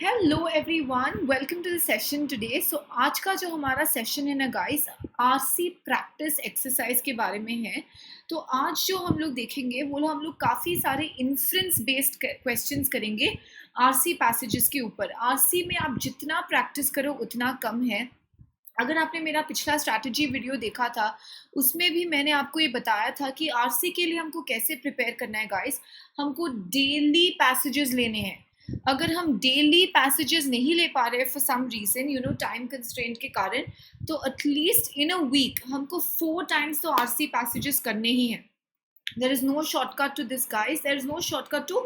Hello everyone, welcome to the session today. So आज का जो हमारा सेशन है ना गाइस, आरसी प्रैक्टिस एक्सरसाइज के बारे में है। तो आज जो हम लोग देखेंगे वो हम लोग काफ़ी सारे इन्फ्रेंस बेस्ड क्वेश्चंस करेंगे आरसी पैसेजेस के ऊपर। आरसी में आप जितना प्रैक्टिस करो उतना कम है। अगर आपने मेरा पिछला स्ट्रैटेजी वीडियो देखा था, उसमें भी मैंने आपको ये बताया था कि आरसी के लिए हमको कैसे प्रिपेयर करना है गाइस। हमको डेली पैसेजेस लेने हैं। अगर हम डेली पैसेजेस नहीं ले पा रहे for some reason, time constraint के कारण, तो एटलीस्ट इन अ वीक हमको 4 टाइम्स तो आरसी पैसेजेस करने ही हैं। There is no shortcut to this guys, there is no shortcut to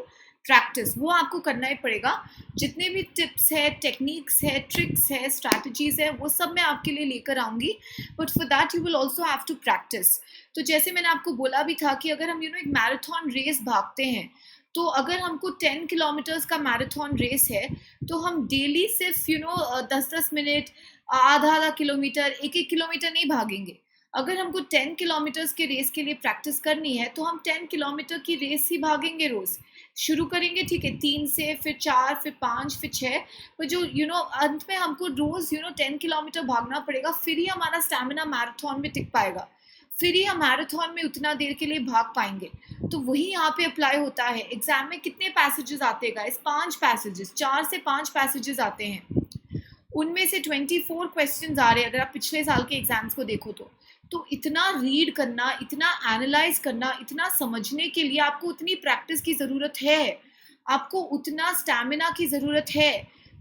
practice. वो आपको करना ही पड़ेगा। जितने भी टिप्स है, टेक्निक्स है, ट्रिक्स है, स्ट्रैटेजीज है, वो सब मैं आपके लिए लेकर आऊंगी। But for that you will also have to practice. तो जैसे मैंने आपको बोला भी था कि अगर हम एक मैराथन रेस भागते हैं, तो अगर हमको 10 किलोमीटर्स का मैराथन रेस है, तो हम डेली सिर्फ 10-10 मिनट, आधा आधा किलोमीटर, 1-1 किलोमीटर नहीं भागेंगे। अगर हमको 10 किलोमीटर्स के रेस के लिए प्रैक्टिस करनी है, तो हम 10 किलोमीटर की रेस ही भागेंगे रोज। शुरू करेंगे, ठीक है, 3 से, फिर 4, फिर 5, फिर 6। पर जो अंत में हमको रोज 10 किलोमीटर भागना पड़ेगा, फिर ही हमारा स्टैमिना मैराथन में टिक पाएगा, फिर ही हम मैराथन में उतना देर के लिए भाग पाएंगे। तो वही यहाँ पे अप्लाई होता है। एग्जाम में कितने पैसेजेस आते हैं गाइस? 5 पैसेजेस, 4 से 5 पैसेजेस आते हैं। उनमें से 24 क्वेश्चंस आ रहे हैं अगर आप पिछले साल के एग्जाम्स को देखो तो इतना रीड करना, इतना एनालाइज करना, इतना समझने के लिए आपको उतनी प्रैक्टिस की ज़रूरत है, आपको उतना स्टैमिना की ज़रूरत है।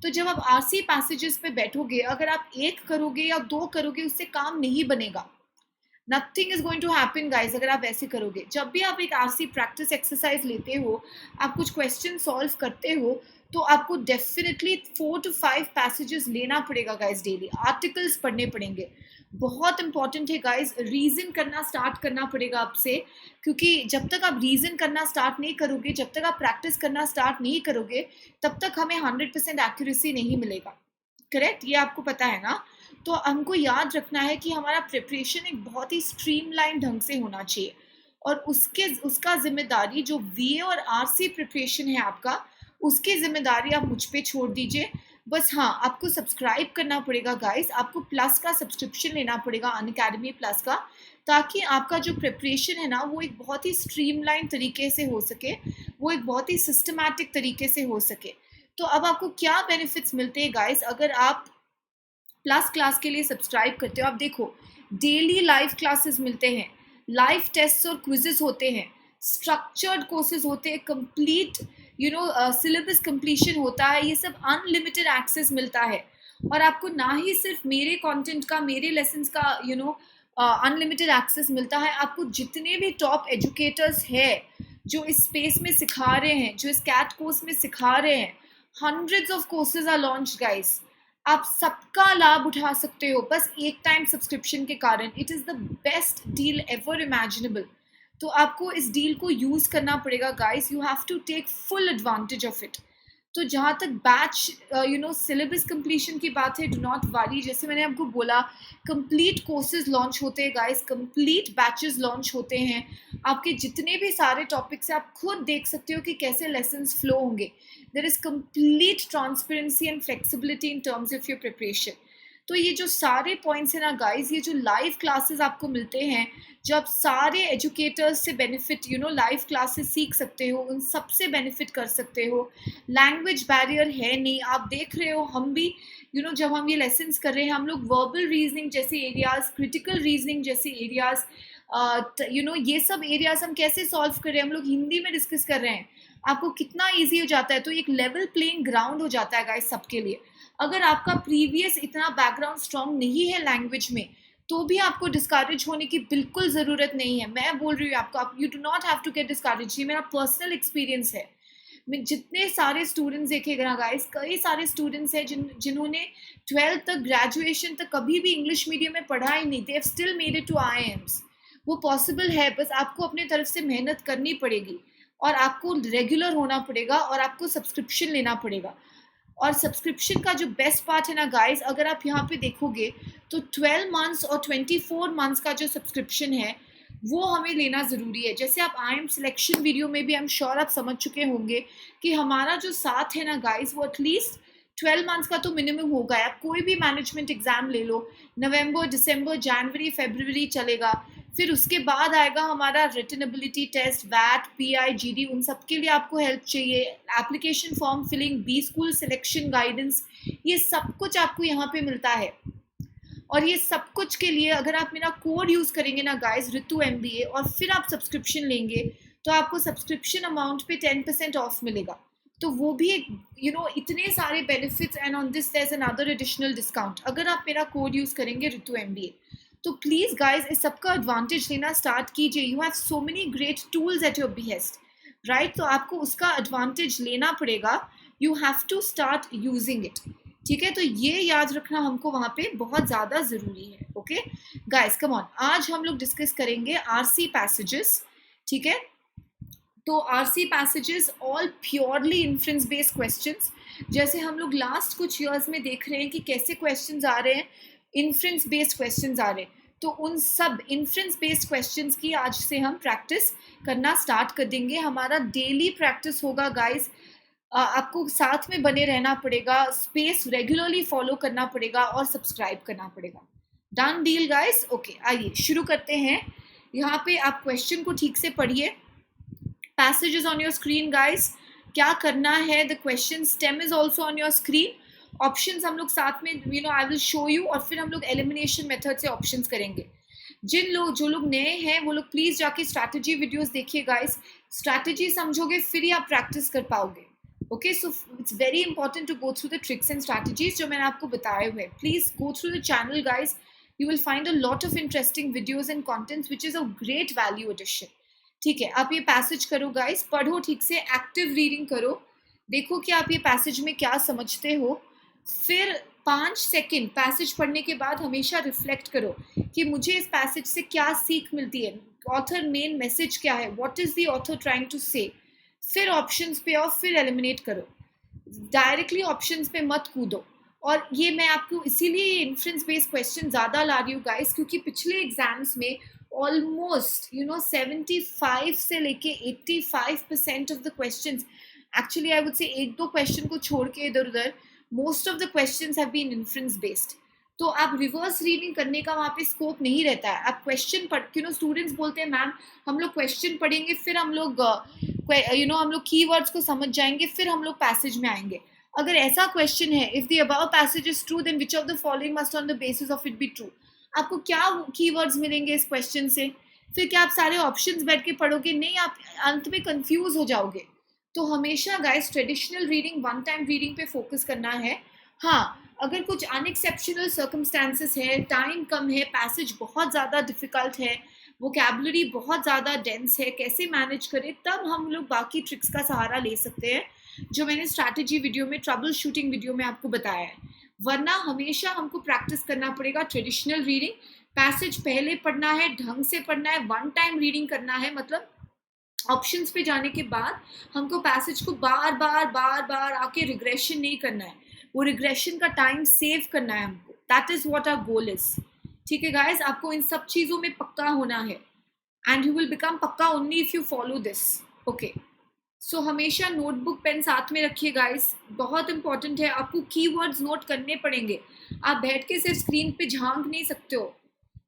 तो जब आप आरसी पैसेजेस पे बैठोगे, अगर आप 1 करोगे या 2 करोगे, उससे काम नहीं बनेगा। Nothing is going to happen guys अगर आप ऐसे करोगे। जब भी आप एक आरसी प्रैक्टिस एक्सरसाइज लेते हो, आप कुछ क्वेश्चन सॉल्व करते हो, तो आपको डेफिनेटली 4 to 5 पैसेजेस लेना पड़ेगा गाइज डेली। आर्टिकल्स पढ़ने पड़ेंगे। बहुत इंपॉर्टेंट है गाइज, रीजन करना स्टार्ट करना पड़ेगा आपसे। क्योंकि जब तक आप रीजन करना स्टार्ट नहीं करोगे, जब तक आप प्रैक्टिस करना स्टार्ट नहीं करोगे, तब तक हमें 100% एक्यूरेसी नहीं मिलेगा। करेक्ट? ये आपको पता है ना? तो हमको याद रखना है कि हमारा प्रिपरेशन एक बहुत ही स्ट्रीमलाइन ढंग से होना चाहिए। और उसका जिम्मेदारी जो वीए और आरसी प्रिपरेशन है आपका, उसकी जिम्मेदारी आप मुझ पे छोड़ दीजिए। बस हाँ, आपको सब्सक्राइब करना पड़ेगा गाइस, आपको प्लस का सब्सक्रिप्शन लेना पड़ेगा, अनअकैडमी प्लस का, ताकि आपका जो प्रिपरेशन है ना, वो एक बहुत ही स्ट्रीमलाइन तरीके से हो सके, वो एक बहुत ही सिस्टमैटिक तरीके से हो सके। तो अब आपको क्या बेनिफिट्स मिलते हैं गाइस अगर आप प्लस क्लास के लिए सब्सक्राइब करते हो? आप देखो, डेली लाइव क्लासेस मिलते हैं, लाइव टेस्ट और क्विजेस होते हैं, स्ट्रक्चर्ड कोर्सेज होते हैं, कंप्लीट सिलेबस कंप्लीशन होता है, ये सब अनलिमिटेड एक्सेस मिलता है। और आपको ना ही सिर्फ मेरे कंटेंट का, मेरे लेसन्स का अनलिमिटेड एक्सेस मिलता है, आपको जितने भी टॉप एजुकेटर्स हैं जो इस स्पेस में सिखा रहे हैं, जो इस कैट कोर्स में सिखा रहे हैं, hundreds of courses are launch guys. आप सबका लाभ उठा सकते हो बस एक टाइम सब्सक्रिप्शन के कारण। It is the best deal ever imaginable. तो आपको इस डील को यूज़ करना पड़ेगा guys. You have to take full advantage of it. तो जहाँ तक बैच सिलेबस कंप्लीशन की बात है, डू नॉट वरी। जैसे मैंने आपको बोला, कंप्लीट कोर्सेज लॉन्च होते हैं गाइस, कंप्लीट बैचेस लॉन्च होते हैं। आपके जितने भी सारे टॉपिक्स हैं, आप खुद देख सकते हो कि कैसे लेसन्स फ्लो होंगे। There is complete transparency and flexibility in terms of your preparation. तो ये जो सारे पॉइंट्स हैं ना गाइस, ये जो लाइव क्लासेस आपको मिलते हैं, जब सारे एजुकेटर्स से बेनिफिट लाइव क्लासेस सीख सकते हो, उन सबसे बेनिफिट कर सकते हो। लैंग्वेज बैरियर है नहीं। आप देख रहे हो, हम भी जब हम ये लेसन्स कर रहे हैं, हम लोग वर्बल रीजनिंग जैसे एरियाज, क्रिटिकल रीजनिंग जैसे एरियाज, ये सब एरियाज हम कैसे सॉल्व कर रहे हैं, हम लोग हिंदी में डिस्कस कर रहे हैं। आपको कितना ईजी हो जाता है। तो एक लेवल प्लेइंग ग्राउंड हो जाता है गाइस सबके लिए। अगर आपका प्रीवियस इतना बैकग्राउंड स्ट्रॉन्ग नहीं है लैंग्वेज में, तो भी आपको डिस्करेज होने की बिल्कुल ज़रूरत नहीं है। मैं बोल रही हूँ आपको, आप you do not have to get discourage. ये मेरा पर्सनल एक्सपीरियंस है। मैं जितने सारे स्टूडेंट्स देखेगा गाइस, कई सारे स्टूडेंट्स हैं जिन्होंने 12th तक, ग्रेजुएशन तक कभी भी इंग्लिश मीडियम में पढ़ा ही नहीं, they have still made it to IIMs। वो पॉसिबल है, बस आपको अपने तरफ से मेहनत करनी पड़ेगी, और आपको रेगुलर होना पड़ेगा, और आपको सब्सक्रिप्शन लेना पड़ेगा। और सब्सक्रिप्शन का जो बेस्ट पार्ट है ना गाइस, अगर आप यहाँ पे देखोगे, तो 12 मंथ्स और 24 मंथ्स का जो सब्सक्रिप्शन है, वो हमें लेना ज़रूरी है। जैसे आप IIM सिलेक्शन वीडियो में भी आई एम श्योर आप समझ चुके होंगे कि हमारा जो साथ है ना गाइस, वो एटलीस्ट 12 मंथ्स का तो मिनिमम होगा। आप कोई भी मैनेजमेंट एग्जाम ले लो, नवंबर, दिसंबर, जनवरी, फरवरी चलेगा। फिर उसके बाद आएगा हमारा रिटन एबिलिटी टेस्ट, वैट, पीआई, जीडी, उन सब के लिए आपको हेल्प चाहिए। Application form filling, B school selection guidance, ये सब कुछ आपको यहाँ पे मिलता है। और ये सब कुछ के लिए अगर आप मेरा कोड यूज करेंगे ना गाइस, ऋतु MBA, और फिर आप सब्सक्रिप्शन लेंगे तो आपको सब्सक्रिप्शन अमाउंट पे 10% ऑफ मिलेगा। तो वो भी एक इतने सारे benefits, and on this there is another additional discount अगर आप मेरा कोड यूज करेंगे ऋतु MBA। तो प्लीज गाइस इस सबका एडवांटेज लेना स्टार्ट कीजिए। You have so many great tools at your behest, right? तो आपको उसका एडवांटेज लेना पड़ेगा। You have to start using it, ठीक है? तो ये याद रखना हमको वहां पे बहुत ज्यादा जरूरी है। ओके गाइस, कम ऑन, आज हम लोग डिस्कस करेंगे आरसी पैसेजेस, ठीक है? तो RC passages all purely inference based questions. जैसे हम लोग लास्ट कुछ ईयर्स में देख रहे हैं कि कैसे क्वेश्चंस आ रहे हैं, इन्फ्रेंस बेस्ड क्वेश्चंस आ रहे हैं। तो उन सब इन्फ्रेंस बेस्ड क्वेश्चंस की आज से हम प्रैक्टिस करना स्टार्ट कर देंगे। हमारा डेली प्रैक्टिस होगा गाइस। आपको साथ में बने रहना पड़ेगा, स्पेस रेगुलरली फॉलो करना पड़ेगा और सब्सक्राइब करना पड़ेगा। Done deal guys? ओके, आइए शुरू करते हैं। यहाँ पे आप क्वेश्चन को ठीक से पढ़िए। Passage is on your screen guys. क्या करना है, the question stem is also on your screen. Options हम लोग साथ में आई विल शो यू, और फिर हम लोग एलिमिनेशन मेथड से ऑप्शंस करेंगे। जो लोग नए हैं वो लोग प्लीज जाके स्ट्रैटेजी वीडियोस देखिए गाइस। स्ट्रैटेजी समझोगे फिर ही आप प्रैक्टिस कर पाओगे। Okay, so it's very important to go through the tricks and strategies जो मैंने आपको बताए हुए। Please go through the channel guys, you will find a lot of interesting videos and contents which is a great value addition. ठीक है, आप ये passage करो गाइस, पढ़ो ठीक से, एक्टिव रीडिंग करो, देखो कि आप ये पैसेज में क्या समझते हो। फिर 5 सेकंड पैसेज पढ़ने के बाद हमेशा रिफ्लेक्ट करो कि मुझे इस पैसेज से क्या सीख मिलती है, ऑथर मेन मैसेज क्या है, what is the author trying to say. फिर ऑप्शंस पे और फिर एलिमिनेट करो, डायरेक्टली ऑप्शंस पे मत कूदो। और ये मैं आपको इसीलिए ये इन्फ्रेंस बेस्ड क्वेश्चन ज़्यादा ला रही हूँ गाइस, क्योंकि पिछले एग्जाम्स में ऑलमोस्ट 75 से लेके 85% of the questions, actually I would say एक दो क्वेश्चन को छोड़ के इधर उधर, most of the questions have been inference based. तो आप रिवर्स रीडिंग करने का वहाँ पे स्कोप नहीं रहता है। आप क्वेश्चन पढ़, स्टूडेंट्स बोलते हैं मैम हम लोग क्वेश्चन पढ़ेंगे फिर हम लोग हम लोग कीवर्ड्स को समझ जाएंगे फिर हम लोग पैसेज में आएंगे। अगर ऐसा क्वेश्चन है, if the above passage is true then which of the following must on the basis of it be true, आपको क्या कीवर्ड्स मिलेंगे इस क्वेश्चन से? फिर क्या आप सारे ऑप्शंस बैठ के पढ़ोगे? नहीं, आप अंत में कंफ्यूज हो जाओगे। तो हमेशा guys traditional reading, one time reading पे फोकस करना है। हाँ, अगर कुछ अनएक्सेप्शनल सर्कमस्टांसेस है, टाइम कम है, पैसेज बहुत ज़्यादा डिफिकल्ट है, वोकैबुलरी बहुत ज़्यादा डेंस है, कैसे मैनेज करें, तब हम लोग बाकी ट्रिक्स का सहारा ले सकते हैं जो मैंने स्ट्रैटेजी वीडियो में, ट्रबल शूटिंग वीडियो में आपको बताया है। वरना हमेशा हमको प्रैक्टिस करना पड़ेगा ट्रेडिशनल रीडिंग। पैसेज पहले पढ़ना है, ढंग से पढ़ना है, वन टाइम रीडिंग करना है, मतलब ऑप्शंस पे जाने के बाद हमको पैसेज को बार बार बार बार आके रिग्रेशन नहीं करना है, वो रिग्रेशन का टाइम सेव करना है हमको। That is what our goal is. ठीक है गाइस, आपको इन सब चीज़ों में पक्का होना है, एंड यू विल बिकम पक्का only if you follow this. Okay, so हमेशा नोटबुक पेन साथ में रखिए गाइस, बहुत इंपॉर्टेंट है। आपको कीवर्ड्स नोट करने पड़ेंगे, आप बैठ के सिर्फ स्क्रीन पे झांक नहीं सकते हो।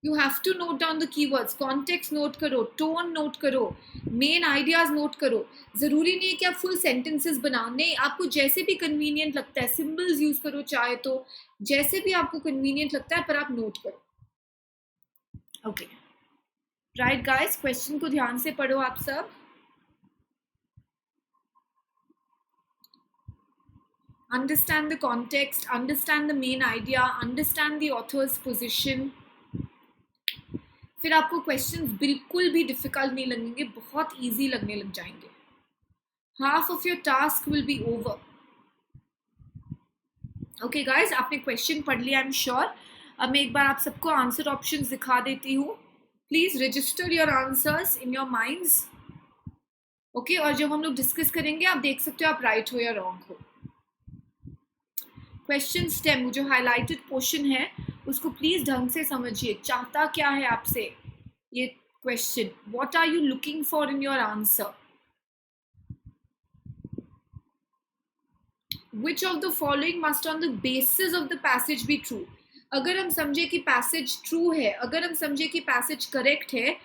You have to note down the keywords, context note करो, टोन नोट करो, मेन आइडियाज नोट करो। जरूरी नहीं है कि आप फुल सेंटेंसेस बनाओ, नहीं, आपको जैसे भी कन्वीनियंट लगता है, सिंबल्स यूज करो चाहे तो, जैसे भी आपको कन्वीनियंट लगता है, पर आप नोट करो। ओके राइट गाइस, क्वेश्चन को ध्यान से पढ़ो आप सब। Understand the context, understand the main idea, understand the author's position. फिर आपको क्वेश्चंस बिल्कुल भी डिफिकल्ट नहीं लगेंगे, बहुत इजी लगने लग जाएंगे। Half of your task will be over. Okay guys, आपने क्वेश्चन पढ़ लिया आई एम श्योर। अब मैं एक बार आप सबको आंसर ऑप्शंस दिखा देती हूँ। Please register your answers in your minds. Okay, और जब हम लोग डिस्कस करेंगे आप देख सकते हो आप राइट हो या रॉन्ग हो। क्वेश्चन स्टेम, जो हाईलाइटेड पोर्शन है उसको प्लीज ढंग से समझिए। चाहता क्या है आपसे ये question? What are you looking for in your answer? Which of the following must on the basis of the passage be true. अगर हम समझे कि पैसेज ट्रू है, अगर हम समझे कि पैसेज करेक्ट है,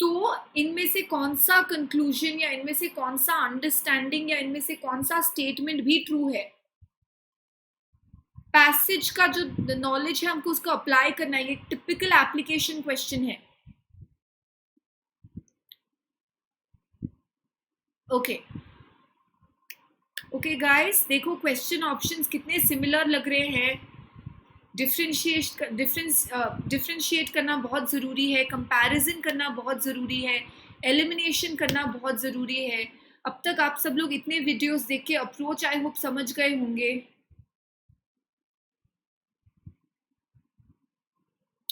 तो इनमें से कौन सा कंक्लूजन या इनमें से कौन सा अंडरस्टैंडिंग या इनमें से कौन सा स्टेटमेंट भी ट्रू है। पैसेज का जो नॉलेज है हमको उसको अप्लाई करना है, ये टिपिकल एप्लीकेशन क्वेश्चन है। ओके ओके गाइस, देखो क्वेश्चन ऑप्शंस कितने सिमिलर लग रहे हैं। डिफरेंशिएट करना बहुत ज़रूरी है, कंपैरिजन करना बहुत ज़रूरी है, एलिमिनेशन करना बहुत ज़रूरी है। अब तक आप सब लोग इतने वीडियोस देख के अप्रोच आई होप समझ गए होंगे।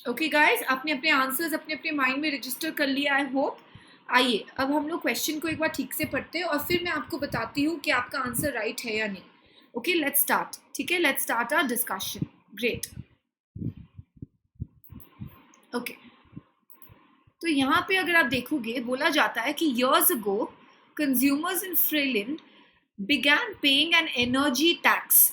ओके गाइस, आपने अपने आंसर्स अपने अपने माइंड में रजिस्टर कर लिया आई होप। आइए अब हम लोग क्वेश्चन को एक बार ठीक से पढ़ते हैं और फिर मैं आपको बताती हूँ कि आपका आंसर राइट है या नहीं। Okay let's start. ठीक है, let's start our discussion. Great. Okay, तो यहाँ पे अगर आप देखोगे बोला जाता है कि years ago consumers in Finland began paying an energy tax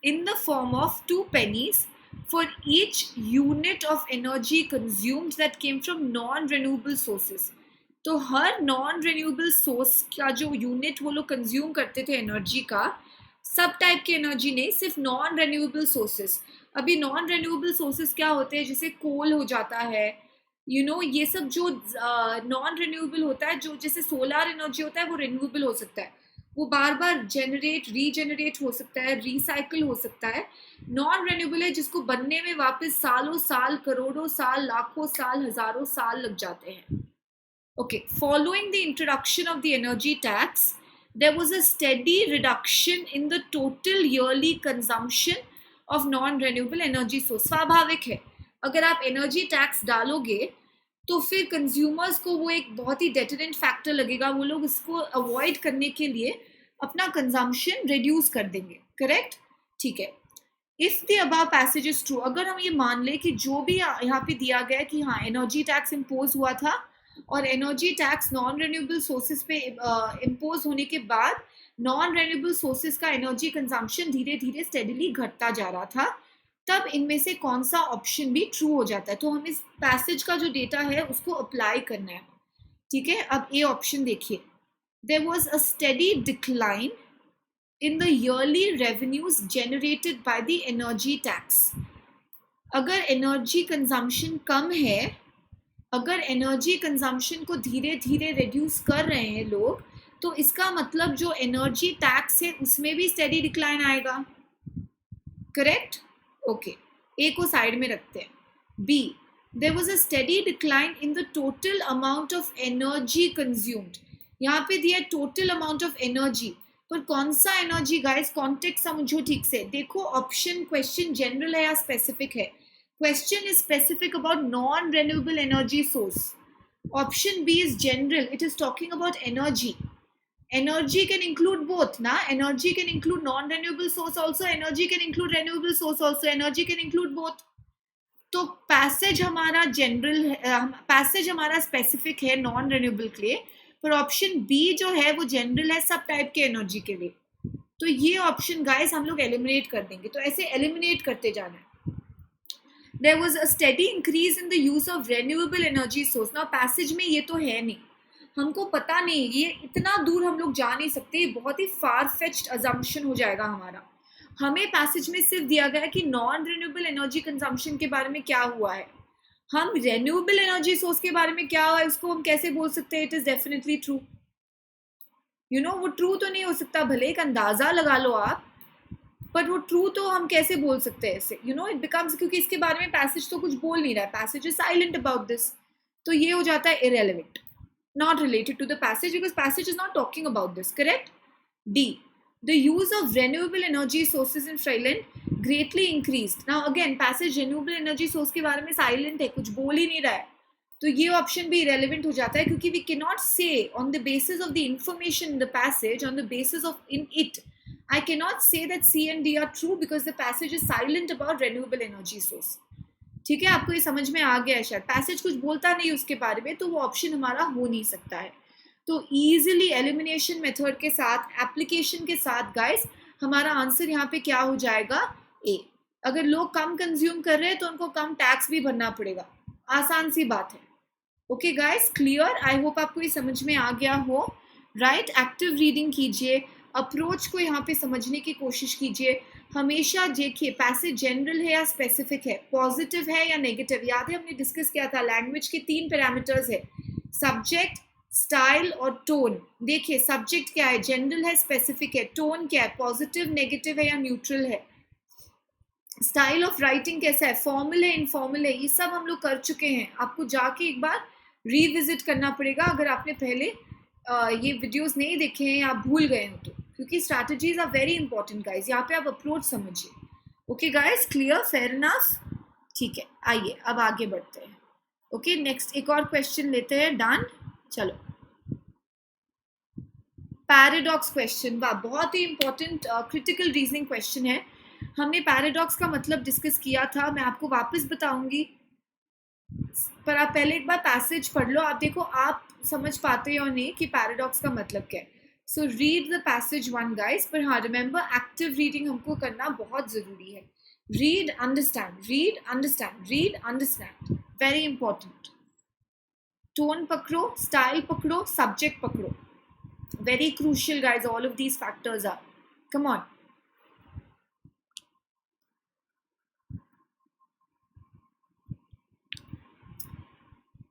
in the form of 2 pennies for each unit of energy consumed that came from non-renewable sources। तो हर नॉन रेन्यूएबल सोर्स का जो यूनिट वो लोग कंज्यूम करते थे energy का, सब type की एनर्जी नहीं, सिर्फ नॉन रेन्यूएबल सोर्सेस। अभी नॉन रेन्यूएबल सोर्सेस क्या होते हैं, जैसे कोल हो जाता है, ये सब जो नॉन रेन्यूएबल होता है, जो जैसे सोलर एनर्जी होता है वो रेन्यूएबल हो सकता है, वो बार बार जेनरेट रीजेनरेट हो सकता है, रिसाइकिल हो सकता है। नॉन रेन्यूएबल है जिसको बनने में वापस सालों साल, करोड़ों साल, लाखों साल, हजारों साल लग जाते हैं। Okay, following the introduction of the energy tax, there was a steady reduction in the total yearly consumption of non-renewable energy source। स्वाभाविक है, अगर आप एनर्जी टैक्स डालोगे तो फिर कंज्यूमर्स को वो एक बहुत ही डेटरेंट फैक्टर लगेगा, वो लोग इसको अवॉइड करने के लिए अपना कंजम्पशन रिड्यूस कर देंगे। करेक्ट, ठीक है। If the above passage is true, अगर हम ये मान ले कि जो भी यहाँ पे दिया गया कि हाँ एनर्जी टैक्स इम्पोज हुआ था और energy tax non renewable sources पे इम्पोज होने के बाद नॉन रेन्यूएबल सोर्सेज का एनर्जी कंजम्पशन धीरे धीरे स्टेडीली घटता जा रहा था, तब इनमें से कौन सा ऑप्शन भी ट्रू हो जाता है। तो हम इस पैसेज का जो डेटा है उसको अप्लाई करना है। ठीक है, अब ए ऑप्शन देखिए, there was a steady decline in the yearly revenues generated by the energy tax। अगर एनर्जी कंजम्पशन कम है, अगर एनर्जी कंजम्पशन को धीरे धीरे रिड्यूस कर रहे हैं लोग, तो इसका मतलब जो एनर्जी टैक्स है उसमें भी स्टेडी डिक्लाइन आएगा। करेक्ट, ओके, ए को साइड में रखते हैं। B, there was a steady decline in the total amount of energy consumed. यहाँ पे दिया टोटल अमाउंट ऑफ एनर्जी, पर कौन सा एनर्जी गाइस, कॉन्टेक्स्ट समझो ठीक से। देखो ऑप्शन, क्वेश्चन जनरल है या स्पेसिफिक है। Question is specific about non renewable energy source, option B is general, it is talking about energy. Energy can include both ना, energy can include non renewable source also, energy can include renewable source also, energy can include both. तो passage हमारा general है, passage हमारा specific है non renewable के लिए, पर option B जो है वो जनरल है सब टाइप के एनर्जी के लिए। तो ये ऑप्शन गाइस हम लोग एलिमिनेट कर देंगे, तो ऐसे एलिमिनेट करते जाना है। There was a steady increase in the use of renewable energy source। ना पैसेज में ये तो है नहीं, हमको पता नहीं, ये इतना दूर हम लोग जा नहीं सकते, ये बहुत ही फार फेच्ड अजम्पशन हो जाएगा हमारा। हमें पैसेज में सिर्फ दिया गया कि नॉन रिन्यूएबल एनर्जी कंजम्पशन के बारे में क्या हुआ है, हम रेन्यूएबल एनर्जी सोर्स के बारे में क्या हुआ है उसको हम कैसे बोल सकते हैं इट इज डेफिनेटली ट्रू। वो ट्रू तो नहीं हो सकता, भले एक अंदाजा लगा लो आप, पर वो ट्रू तो हम कैसे बोल सकते हैं ऐसे, इट बिकम्स, क्योंकि इसके बारे में पैसेज तो कुछ बोल नहीं रहा है, passage is silent about this, तो ये हो जाता है irrelevant, not related to the passage, because passage is not talking about this. Correct. D, the use of renewable energy sources in Finland greatly increased। now again passage renewable energy source के बारे में silent है, कुछ बोल ही नहीं रहा है, तो ये ऑप्शन भी irrelevant हो जाता है, क्योंकि we cannot say on the basis of the information in the passage, on the basis of in it, I cannot say that C and D are true because the passage is silent about renewable energy source। ठीक है, आपको ये समझ में आ गया है शायद, passage कुछ बोलता नहीं उसके बारे में, तो वो ऑप्शन हमारा हो नहीं सकता है। तो इजीली एलिमिनेशन मेथड के साथ, एप्लीकेशन के साथ गाइस हमारा आंसर यहाँ पे क्या हो जाएगा, ए। अगर लोग कम कंज्यूम कर रहे हैं तो उनको कम टैक्स भी भरना पड़ेगा, आसान सी बात है। Okay guys, clear? I hope आपको ये समझ में आ गया हो। राइट, एक्टिव रीडिंग कीजिए, अप्रोच को यहाँ पे समझने की कोशिश कीजिए। हमेशा देखिए पैसेज जनरल है या स्पेसिफिक है, पॉजिटिव है या नेगेटिव। याद है हमने डिस्कस किया था लैंग्वेज के 3 पैरामीटर्स है, सब्जेक्ट, स्टाइल और टोन। देखिए सब्जेक्ट क्या है, जनरल है, स्पेसिफिक है। टोन क्या है, पॉजिटिव, नेगेटिव है या न्यूट्रल है। स्टाइल ऑफ राइटिंग कैसा है, फॉर्मल है, इनफॉर्मल है। ये सब हम लोग कर चुके हैं, आपको जाके एक बार रिविजिट करना पड़ेगा अगर आपने पहले ये वीडियोस नहीं देखे हैं या आप भूल गए हो तो, क्योंकि strategies are very important guys. यहाँ पे आप अप्रोच समझिए। Okay guys, clear, fair enough? ठीक है, आइए अब आगे बढ़ते हैं। ओके नेक्स्ट एक और क्वेश्चन लेते हैं। डन, चलो। पैराडॉक्स क्वेश्चन, वाह, बहुत ही इंपॉर्टेंट क्रिटिकल रीजनिंग क्वेश्चन है। हमने पैराडॉक्स का मतलब डिस्कस किया था, मैं आपको वापस बताऊंगी, पर आप पहले एक बार पैसेज पढ़ लो, आप देखो आप समझ पाते हो नहीं कि पैराडॉक्स का मतलब क्या है। So read the passage one guys. पर हाँ, रिमेंबर एक्टिव रीडिंग हमको करना बहुत जरूरी है। Read understand, read understand, read understand, very important. Tone पकड़ो, स्टाइल पकड़ो, सब्जेक्ट पकड़ो, very crucial guys, all of these factors are, come on।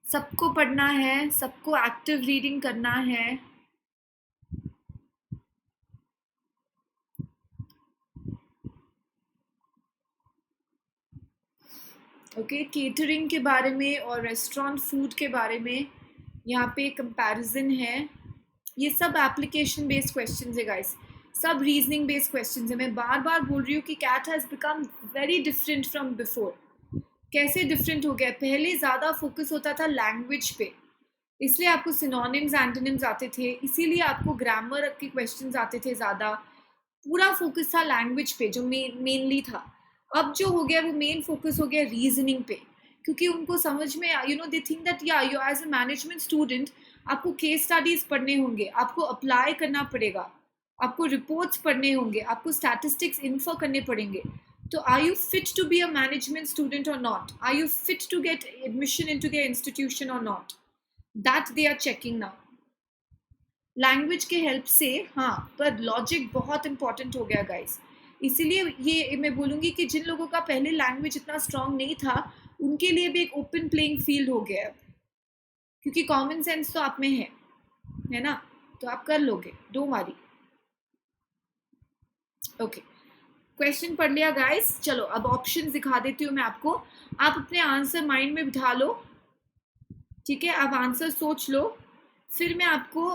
सबको पढ़ना है, सबको एक्टिव रीडिंग करना है। ओके, केटरिंग के बारे में और रेस्टोरेंट फूड के बारे में यहाँ पे कंपैरिजन है। ये सब एप्लीकेशन बेस्ड क्वेश्चंस है गाइस, सब रीजनिंग बेस्ड क्वेश्चंस है। मैं बार बार बोल रही हूँ कि CAT has become very different from before. कैसे डिफरेंट हो गया, पहले ज़्यादा फोकस होता था लैंग्वेज पे, इसलिए आपको सिनोनिम्स एंटोनिम्स आते थे, इसीलिए आपको ग्रामर के क्वेश्चंस आते थे ज़्यादा। पूरा फोकस था लैंग्वेज पे जो मेनली था। अब जो हो गया वो मेन फोकस हो गया रीजनिंग पे, क्योंकि उनको समझ में you know they think that या you as a management student आपको केस स्टडीज पढ़ने होंगे, आपको अप्लाई करना पड़ेगा, आपको रिपोर्ट्स पढ़ने होंगे, आपको स्टैटिस्टिक्स इन्फो करने पड़ेंगे। तो are you fit to be a management student or not, are you fit to get admission into their institution or not, that they are checking now. Language के हेल्प से, हाँ, पर लॉजिक बहुत important हो गया गाइस। इसीलिए ये मैं बोलूँगी कि जिन लोगों का पहले लैंग्वेज इतना स्ट्रांग नहीं था उनके लिए भी एक ओपन प्लेइंग फील्ड हो गया है, क्योंकि कॉमन सेंस तो आप में है ना, तो आप कर लोगे, डोंट वरी। ओके, क्वेश्चन पढ़ लिया गाइस। चलो अब ऑप्शन दिखा देती हूँ मैं आपको, आप अपने आंसर माइंड में बिठा लो, ठीक है? आप आंसर सोच लो, फिर मैं आपको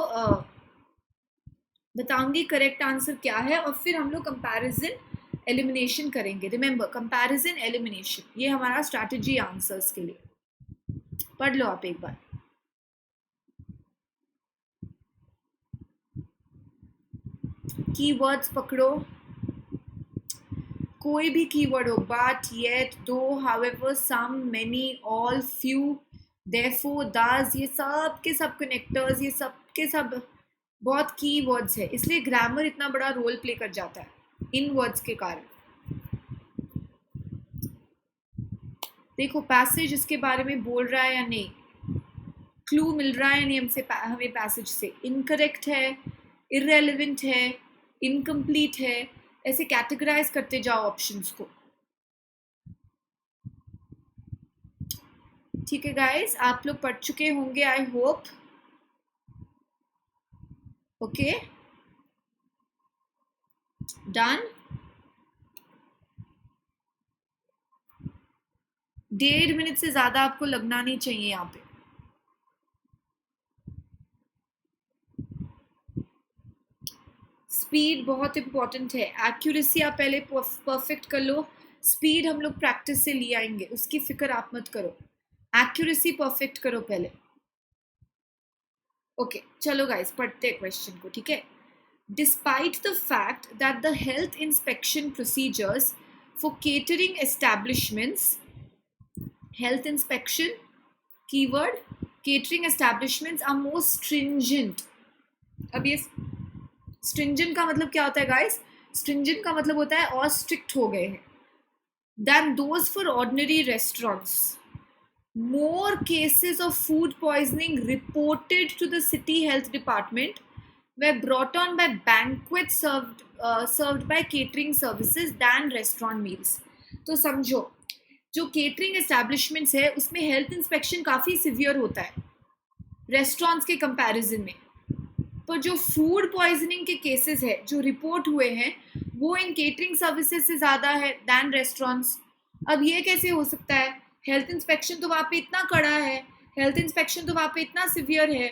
बताऊंगी करेक्ट आंसर क्या है, और फिर हम लोग कंपैरिजन एलिमिनेशन करेंगे। रिमेंबर, कंपैरिजन एलिमिनेशन, ये हमारा स्ट्रैटेजी आंसर्स के लिए। पढ़ लो आप एक बार। कीवर्ड्स पकड़ो, कोई भी कीवर्ड हो, बट, येट, दो, हाउएवर, सम, मेनी, ऑल, फ्यू, देयरफॉर, दस, ये सब के सब कनेक्टर्स, ये सब के सब बहुत की वर्ड्स है, इसलिए ग्रामर इतना बड़ा रोल प्ले कर जाता है इन वर्ड्स के कारण। देखो पैसेज इसके बारे में बोल रहा है या नहीं, क्लू मिल रहा है नहीं हमसे, हमें पैसेज से। इनकरेक्ट है, इररेलेवेंट है, इनकम्प्लीट है, ऐसे कैटेगराइज करते जाओ ऑप्शंस को। ठीक है गाइस, आप लोग पढ़ चुके होंगे I hope. Okay, done. 1.5 minute से ज्यादा आपको लगना नहीं चाहिए यहाँ पे। स्पीड बहुत इंपॉर्टेंट है, एक्यूरेसी आप पहले परफेक्ट कर लो, स्पीड हम लोग प्रैक्टिस से ले आएंगे, उसकी फिक्र आप मत करो, एक्यूरेसी परफेक्ट करो पहले। ओके, चलो गाइस पढ़ते हैं क्वेश्चन को, ठीक है? Despite the fact that the health inspection procedures for catering establishments, health inspection keyword, catering establishments are more stringent। अब ये stringent का मतलब क्या होता है गाइस? stringent का मतलब होता है और strict हो गए हैं, than those for ordinary restaurants. More cases of food poisoning reported to the city health department were brought on by banquets served by catering services than restaurant meals. तो समझो, जो केटरिंग एस्टैब्लिशमेंट्स है उसमें health inspection काफ़ी severe होता है restaurants के comparison में, पर जो फूड पॉइजनिंग के केसेस है जो रिपोर्ट हुए हैं वो इन केटरिंग सर्विसेज से ज़्यादा है दैन रेस्टोरेंट्स. अब ये कैसे हो सकता है? हेल्थ इंस्पेक्शन तो वहाँ पे इतना कड़ा है, हेल्थ इंस्पेक्शन तो वहाँ पे इतना सिवियर है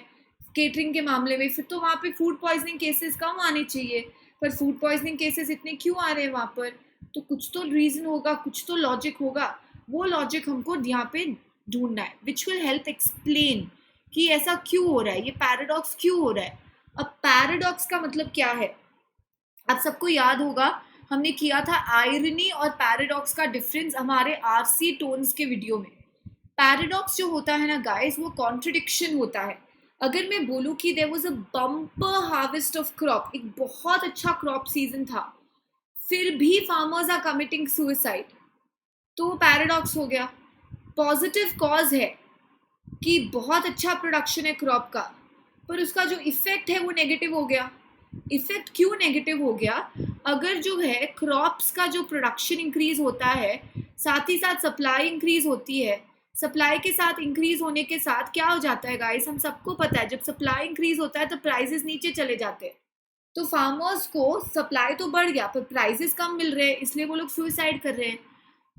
केटरिंग के मामले में, फिर तो वहाँ पे फूड पॉइजनिंग केसेस कम आने चाहिए, पर फूड पॉइजनिंग केसेस इतने क्यों आ रहे हैं वहाँ पर? तो कुछ तो रीज़न होगा, कुछ तो लॉजिक होगा, वो लॉजिक हमको यहाँ पे ढूंढना है, विच विल हेल्प एक्सप्लेन कि ऐसा क्यों हो रहा है, ये पैराडॉक्स क्यों हो रहा है. अब पैराडॉक्स का मतलब क्या है? आप सबको याद होगा हमने किया था आयरनी और पैराडॉक्स का डिफरेंस हमारे आरसी टोन्स के वीडियो में. पैराडॉक्स जो होता है ना गाइस, वो कॉन्ट्रडिक्शन होता है. अगर मैं बोलूँ कि there was a bumper harvest of crop, एक बहुत अच्छा क्रॉप सीजन था, फिर भी फार्मर्स आर कमिटिंग सुसाइड, तो पैराडॉक्स हो गया. पॉजिटिव कॉज है कि बहुत अच्छा प्रोडक्शन है क्रॉप का, पर उसका जो इफेक्ट है वो नेगेटिव हो गया. इफेक्ट क्यों नेगेटिव हो गया? अगर जो है क्रॉप्स का जो प्रोडक्शन इंक्रीज होता है, साथ ही साथ सप्लाई इंक्रीज होती है, सप्लाई के साथ इंक्रीज होने के साथ क्या हो जाता है गाइस, हम सबको पता है जब सप्लाई इंक्रीज होता है तो प्राइसेस नीचे चले जाते हैं. तो फार्मर्स को सप्लाई तो बढ़ गया पर प्राइसेस कम मिल रहे हैं, इसलिए वो लोग सुसाइड कर रहे हैं.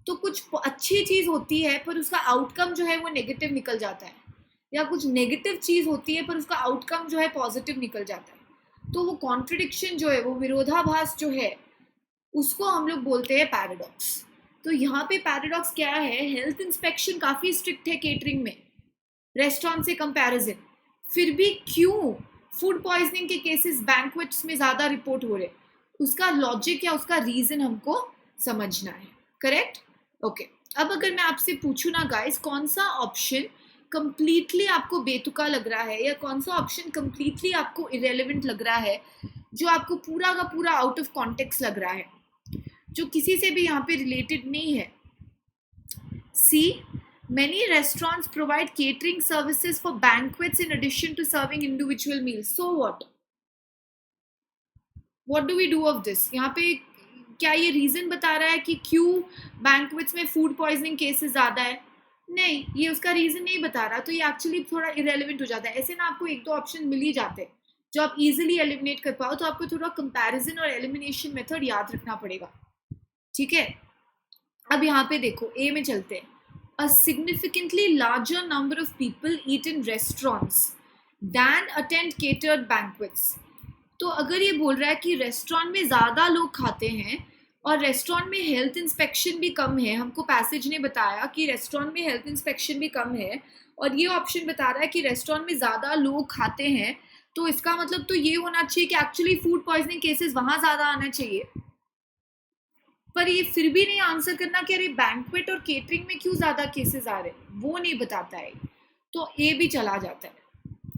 तो कुछ अच्छी चीज़ होती है पर उसका आउटकम जो है वो नेगेटिव निकल जाता है, या कुछ नेगेटिव चीज़ होती है पर उसका आउटकम जो है पॉजिटिव निकल जाता है. तो वो कॉन्ट्रडिक्शन जो है, वो विरोधाभास जो है, उसको हम लोग बोलते हैं पैराडॉक्स. तो यहाँ पे पैराडॉक्स क्या है? हेल्थ इंस्पेक्शन काफ़ी स्ट्रिक्ट है केटरिंग में रेस्टोरेंट से कंपैरिजन, फिर भी क्यों फूड पॉइजनिंग के केसेस बैंक्वेट्स में ज़्यादा रिपोर्ट हो रहे? उसका लॉजिक या उसका रीज़न हमको समझना है. करेक्ट? ओके. अब अगर मैं आपसे पूछूं ना गाइस, कौन सा ऑप्शन कंप्लीटली आपको बेतुका लग रहा है या कौन सा ऑप्शन कंप्लीटली आपको इरेलीवेंट लग रहा है, जो आपको पूरा का पूरा आउट ऑफ कॉन्टेक्स्ट लग रहा है, जो किसी से भी यहाँ पे रिलेटेड नहीं है? सी, many restaurants provide catering services for banquets in addition to serving individual meals. So what do we do of this? यहाँ पे क्या ये रीज़न बता रहा है कि क्यों बैंक्वेट्स में फूड पॉइजनिंग केसेस ज़्यादा है? नहीं, ये उसका रीज़न नहीं बता रहा, तो ये एक्चुअली थोड़ा इरेलीवेंट हो जाता है. ऐसे ना आपको एक दो ऑप्शन मिल ही जाते हैं जो आप इजीली एलिमिनेट कर पाओ, तो आपको थोड़ा कंपैरिजन और एलिमिनेशन मेथड याद रखना पड़ेगा. ठीक है, अब यहाँ पे देखो, ए में चलते हैं. A significantly larger number of people eat in restaurants than attend catered banquets. तो अगर ये बोल रहा है कि रेस्टोरेंट में ज़्यादा लोग खाते हैं और रेस्टोरेंट में हेल्थ इंस्पेक्शन भी कम है, हमको पैसेज ने बताया कि रेस्टोरेंट में हेल्थ इंस्पेक्शन भी कम है, और ये ऑप्शन बता रहा है कि रेस्टोरेंट में ज़्यादा लोग खाते हैं, तो इसका मतलब तो ये होना चाहिए कि एक्चुअली फूड पॉइजनिंग केसेस वहाँ ज़्यादा आना चाहिए. पर ये फिर भी नहीं आंसर करना कि अरे बैंक्वेट और केटरिंग में क्यों ज़्यादा केसेस आ रहे हैं, वो नहीं बताता है, तो ए भी चला जाता है.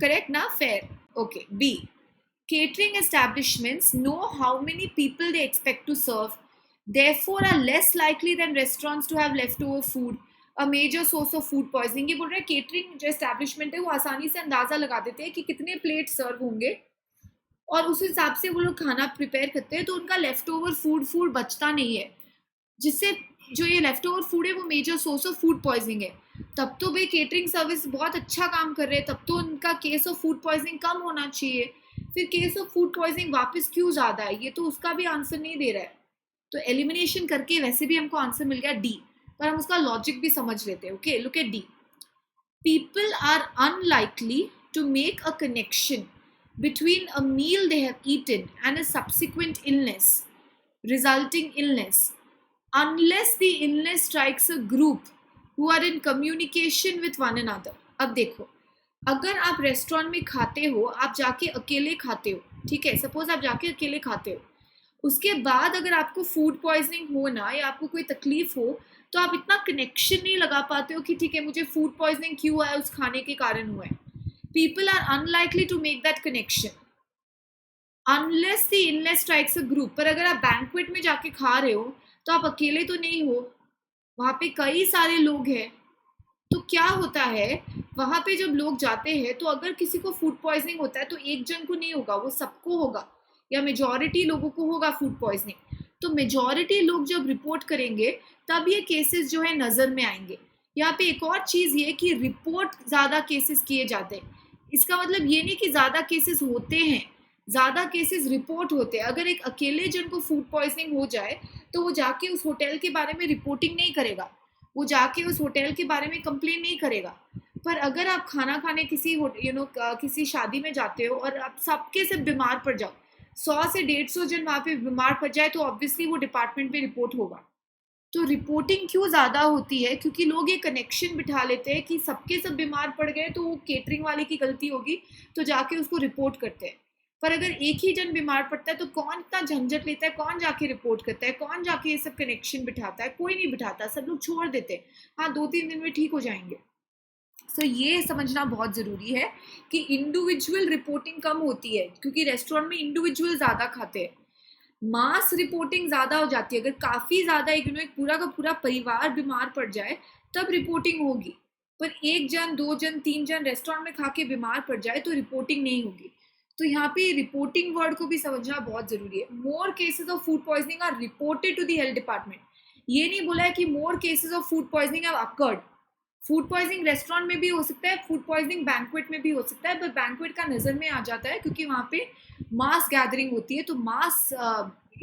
करेक्ट ना? Fair. Okay. B, catering establishments know how many people they expect to serve, therefore are less likely than restaurants to have leftover food, a major source of food poisoning. ये बोल रहे हैं केटरिंग जो establishment है वो आसानी से अंदाज़ा लगा देते हैं कि कितने प्लेट सर्व होंगे और उस हिसाब से वो लोग खाना प्रिपेयर करते हैं, तो उनका लेफ्ट ओवर फूड बचता नहीं है, जिससे जो ये लेफ्ट ओवर फूड है वो major source of food poisoning है. तब तो भाई केटरिंग सर्विस बहुत अच्छा काम कर रहे हैं, तब तो उनका केस ऑफ फूड पॉइजनिंग कम होना चाहिए, फिर केस ऑफ फूड पॉइजनिंग वापस क्यों ज़्यादा है? ये तो उसका भी आंसर नहीं दे रहा है. तो एलिमिनेशन करके वैसे भी हमको आंसर मिल गया डी, पर हम उसका लॉजिक भी समझ लेते हैं. Okay, look at D. People are unlikely to make a connection between a meal they have eaten and a subsequent resulting illness, unless the illness strikes a group who are in communication with one another. अब देखो, अगर आप restaurant में खाते हो, आप जाके अकेले खाते हो, ठीक है, सपोज आप जाके अकेले खाते हो, उसके बाद अगर आपको फूड पॉइजनिंग हो ना या आपको कोई तकलीफ हो, तो आप इतना कनेक्शन नहीं लगा पाते हो कि ठीक है मुझे फूड पॉइजनिंग क्यों हुआ है, उस खाने के कारण हुआ है. People are unlikely to make that connection unless the inlet strikes a group. पर अगर आप बैंक्वेट में जाके खा रहे हो तो आप अकेले तो नहीं हो, वहां पे कई सारे लोग हैं। तो क्या होता है, वहां पे जब लोग जाते हैं तो अगर किसी को फूड पॉइजनिंग होता है तो एक जन को नहीं होगा, वो सबको होगा, या मेजॉरिटी लोगों को होगा फूड पॉइजनिंग। तो मेजॉरिटी लोग जब रिपोर्ट करेंगे तब ये केसेस जो है नजर में आएंगे। यहाँ पे एक और चीज ये कि रिपोर्ट ज्यादा केसेस किए जाते हैं, इसका मतलब ये नहीं कि ज्यादा केसेस होते हैं, ज्यादा केसेस रिपोर्ट होते हैं। अगर एक अकेले जन को फूड पॉइजनिंग हो जाए तो वो जाके उस होटल के बारे में रिपोर्टिंग नहीं करेगा, वो जाके उस होटल के बारे में कंप्लेन नहीं करेगा। पर अगर आप खाना खाने किसी किसी शादी में जाते हो और आप सबके सब बीमार पड़ जाओ, 100 से 150 जन वहां पे बीमार पड़ जाए, तो ऑब्वियसली वो डिपार्टमेंट में रिपोर्ट होगा। तो रिपोर्टिंग क्यों ज्यादा होती है, क्योंकि लोग ये कनेक्शन बिठा लेते हैं कि सबके सब बीमार पड़ गए तो वो केटरिंग वाले की गलती होगी, तो जाके उसको रिपोर्ट करते हैं। पर अगर एक ही जन बीमार पड़ता है तो कौन इतना झंझट लेता है, कौन जाके रिपोर्ट करता है, कौन जाके ये सब कनेक्शन बिठाता है, कोई नहीं बिठाता, सब लोग छोड़ देते हैं। हाँ, 2-3 दिन में ठीक हो जाएंगे। सो ये समझना बहुत जरूरी है कि इंडिविजुअल रिपोर्टिंग कम होती है, क्योंकि रेस्टोरेंट में इंडिविजुअल ज्यादा खाते हैं। मास रिपोर्टिंग ज्यादा हो जाती है, अगर काफी ज्यादा एक पूरा का पूरा परिवार बीमार पड़ जाए तब रिपोर्टिंग होगी। पर एक जन, 2 जन, 3 जन रेस्टोरेंट में खा के बीमार पड़ जाए तो रिपोर्टिंग नहीं होगी। तो यहाँ पे रिपोर्टिंग वर्ड को भी समझना बहुत जरूरी है। More cases of food poisoning are reported to the health department. ये नहीं बोला है कि more cases of food poisoning have occurred. Food poisoning restaurant में भी हो सकता है, फूड पॉइजनिंग बैंक्वेट में भी हो सकता है, पर बैंक्वेट का नजर में आ जाता है क्योंकि वहां पे मास गैदरिंग होती है, तो मास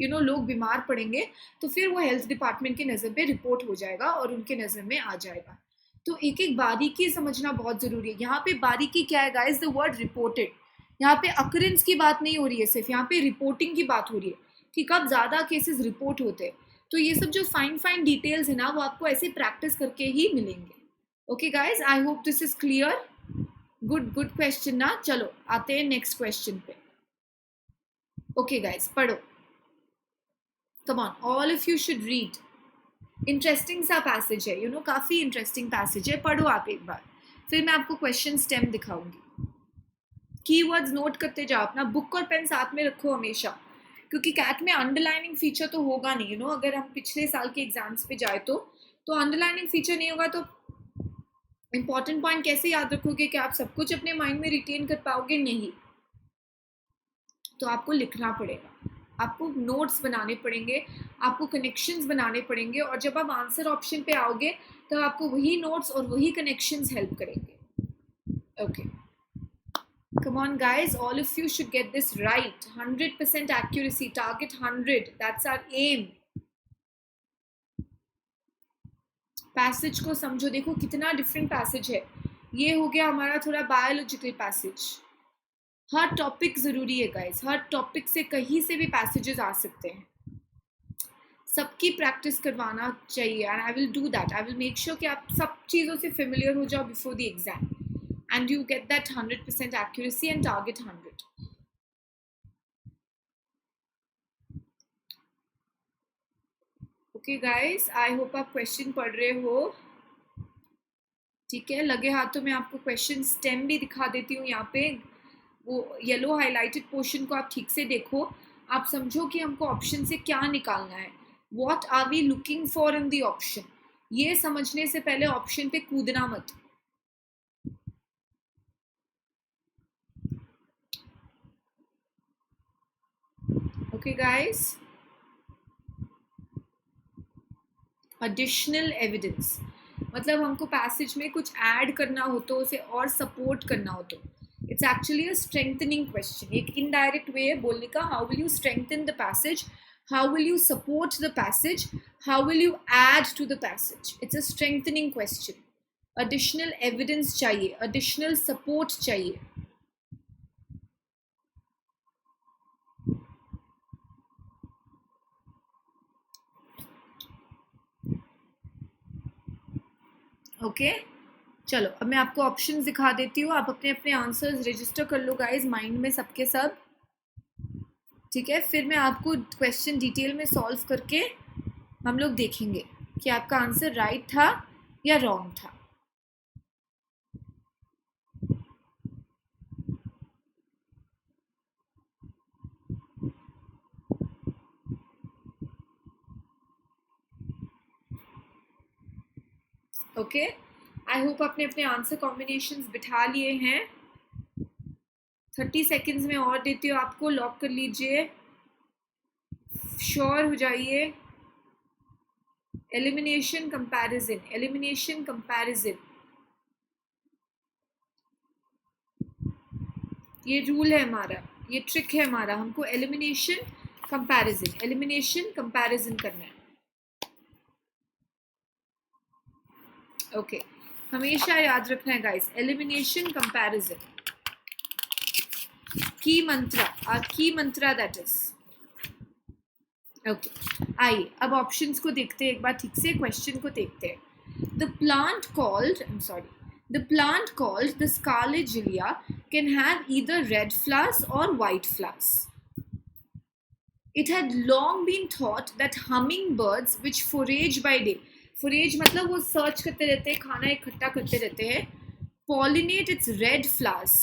लोग बीमार पड़ेंगे, तो फिर वो हेल्थ डिपार्टमेंट के नज़र पे रिपोर्ट हो जाएगा और उनके नज़र में आ जाएगा। तो एक एक बारीकी समझना बहुत ज़रूरी है। यहाँ पे बारीकी क्या है गाइस, द वर्ड रिपोर्टेड। यहाँ पे अकरेंस की बात नहीं हो रही है, सिर्फ यहाँ पे रिपोर्टिंग की बात हो रही है कि कब ज़्यादा केसेस रिपोर्ट होते हैं। तो ये सब जो फाइन फाइन डिटेल्स है ना, वो आपको ऐसे प्रैक्टिस करके ही मिलेंगे। Okay guys, I hope this is clear. Good good question ना। चलो आते हैं नेक्स्ट क्वेश्चन पे। ओके गाइज, पढ़ो। Come on, all of you should read. Interesting सा पैसेज है, काफी इंटरेस्टिंग पैसेज है, पढ़ो आप एक बार, फिर मैं आपको क्वेश्चन स्टेम दिखाऊंगी। कीवर्ड्स नोट करते जाओ, अपना बुक और पेन साथ में रखो हमेशा, क्योंकि कैट में अंडरलाइनिंग फीचर तो होगा नहीं। अगर हम पिछले साल के एग्जाम्स पे जाए तो अंडरलाइनिंग फीचर नहीं होगा, तो इंपॉर्टेंट पॉइंट कैसे याद रखोगे कि आप सब कुछ अपने माइंड में रिटेन कर पाओगे? नहीं, तो आपको लिखना पड़ेगा, आपको नोट्स बनाने पड़ेंगे, आपको कनेक्शंस बनाने पड़ेंगे, और जब आप आंसर ऑप्शन पे आओगे तो आपको वही नोट्स और वही कनेक्शंस हेल्प करेंगे। Okay, come on guys, all of you should get this right. 100% accuracy, target 100, that's our aim. Passage को समझो, देखो कितना डिफरेंट पैसेज है। ये हो गया हमारा थोड़ा बायोलॉजिकल पैसेज। हर टॉपिक जरूरी है गाइस, हर टॉपिक से कहीं से भी पैसेजेस आ सकते हैं, सबकी प्रैक्टिस करवाना चाहिए। And I will do that, I will make sure कि आप सब चीज़ों से फेमिलियर हो जाओ before the exam, and you get that 100% accuracy and target 100। Okay guys, I hope आप क्वेश्चन पढ़ रहे हो। ठीक है, लगे हाथों में आपको क्वेश्चन स्टेम भी दिखा देती हूँ यहाँ पे। वो येलो हाईलाइटेड पोर्शन को आप ठीक से देखो, आप समझो कि हमको ऑप्शन से क्या निकालना है। What are we looking for in the option, ये समझने से पहले ऑप्शन पे कूदना मत। ओके गाइस, एडिशनल एविडेंस मतलब हमको पैसेज में कुछ ऐड करना हो तो उसे और सपोर्ट करना हो, तो it's actually a strengthening question. एक इनडायरेक्ट वे है बोलने का, how will you strengthen the passage, how will you support the passage, how will you add to the passage. It's a strengthening question. Additional evidence चाहिए, additional support चाहिए। Okay चलो, अब मैं आपको ऑप्शंस दिखा देती हूँ, आप अपने अपने आंसर्स रजिस्टर कर लो गाइज माइंड में सबके सब। ठीक है, फिर मैं आपको क्वेश्चन डिटेल में सॉल्व करके हम लोग देखेंगे कि आपका आंसर राइट था या रॉन्ग था। ओके, आई होप आपने अपने आंसर कॉम्बिनेशंस बिठा लिए हैं। 30 सेकेंड्स में और देती हूँ आपको, लॉक कर लीजिए, श्योर हो जाइए। एलिमिनेशन कंपैरिजन, एलिमिनेशन कंपैरिजन, ये रूल है हमारा, ये ट्रिक है हमारा, हमको एलिमिनेशन कंपैरिजन, एलिमिनेशन कंपैरिजन करना है। ओके, हमेशा याद रखना है गाइस, एलिमिनेशन कंपैरिजन, की मंत्रा, आर की मंत्रा दैट इज। ओके, आइए अब ऑप्शंस को देखते हैं एक बार ठीक से, क्वेश्चन को देखते हैं। The plant called, I am sorry, the plant called the scarlet can have either red flowers or white flowers. It had long been thought that hummingbirds which forage by day, forage मतलब वो search करते रहते हैं, खाना इकट्ठा करते रहते हैं, pollinate its red flowers.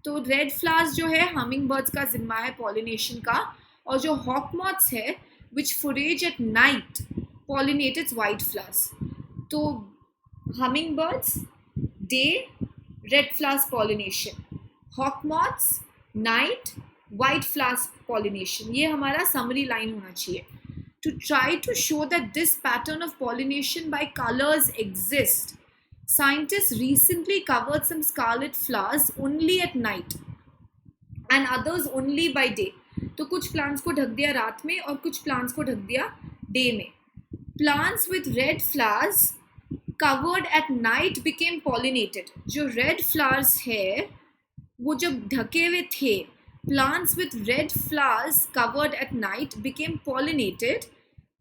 तो red flowers जो है hummingbirds का जिम्मा है pollination का, और जो hawk moths है which forage at night pollinate its white flowers. तो hummingbirds day, red flowers pollination, hawk moths night, white flowers pollination. ये हमारा summary line होना चाहिए. To try to show that this pattern of pollination by colors exists, scientists recently covered some scarlet flowers only at night and others only by day. तो कुछ plants को ढक दिया रात में और कुछ plants को ढक दिया day में. Plants with red flowers covered at night became pollinated. जो red flowers है वो जब ढके हुए थे, plants with red flowers covered at night became pollinated.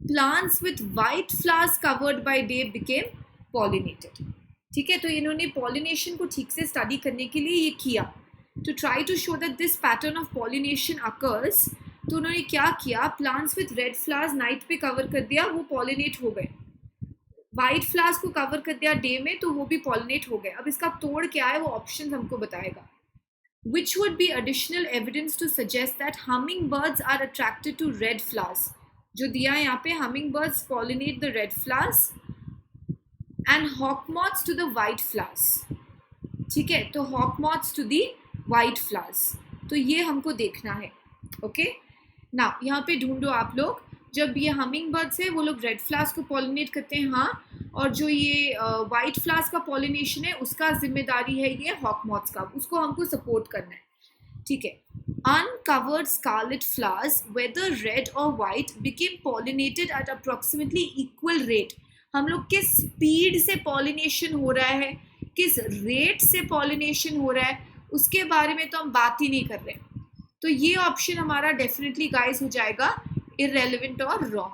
Plants with white flowers covered by day became pollinated. ठीक है, तो इन्होंने pollination को ठीक से स्टडी करने के लिए ये किया. To try to show that this pattern of pollination occurs, तो उन्होंने क्या किया, plants with red flowers night पे cover कर दिया, वो pollinate हो गए. वाइट फ्लावर्स को कवर कर दिया डे में, तो वो भी पॉलिनेट हो गए. अब इसका तोड़ क्या है वो ऑप्शन हमको बताएगा. Which would be additional evidence to suggest that hummingbirds are attracted to red flowers. जो दिया है यहाँ पे, hummingbirds pollinate the red flowers and hawk moths to the white flowers. ठीक है, तो hawk moths to the white flowers. तो ये हमको देखना है. ओके, ना यहाँ पे ढूंढो आप लोग, जब ये हमिंग बर्ड्स है वो लोग रेड फ्लावर्स को पॉलिनेट करते हैं, हाँ, और जो ये वाइट फ्लावर्स का पॉलिनेशन है उसका जिम्मेदारी है ये हॉक मॉथ्स का, उसको हमको सपोर्ट करना है. ठीक है, uncovered scarlet flowers whether red or white became pollinated at approximately equal rate. हम लोग किस स्पीड से पॉलिनेशन हो रहा है, किस रेट से पॉलिनेशन हो रहा है, उसके बारे में तो हम बात ही नहीं कर रहे. तो ये ऑप्शन हमारा डेफिनेटली गाइस हो जाएगा irrelevant or wrong.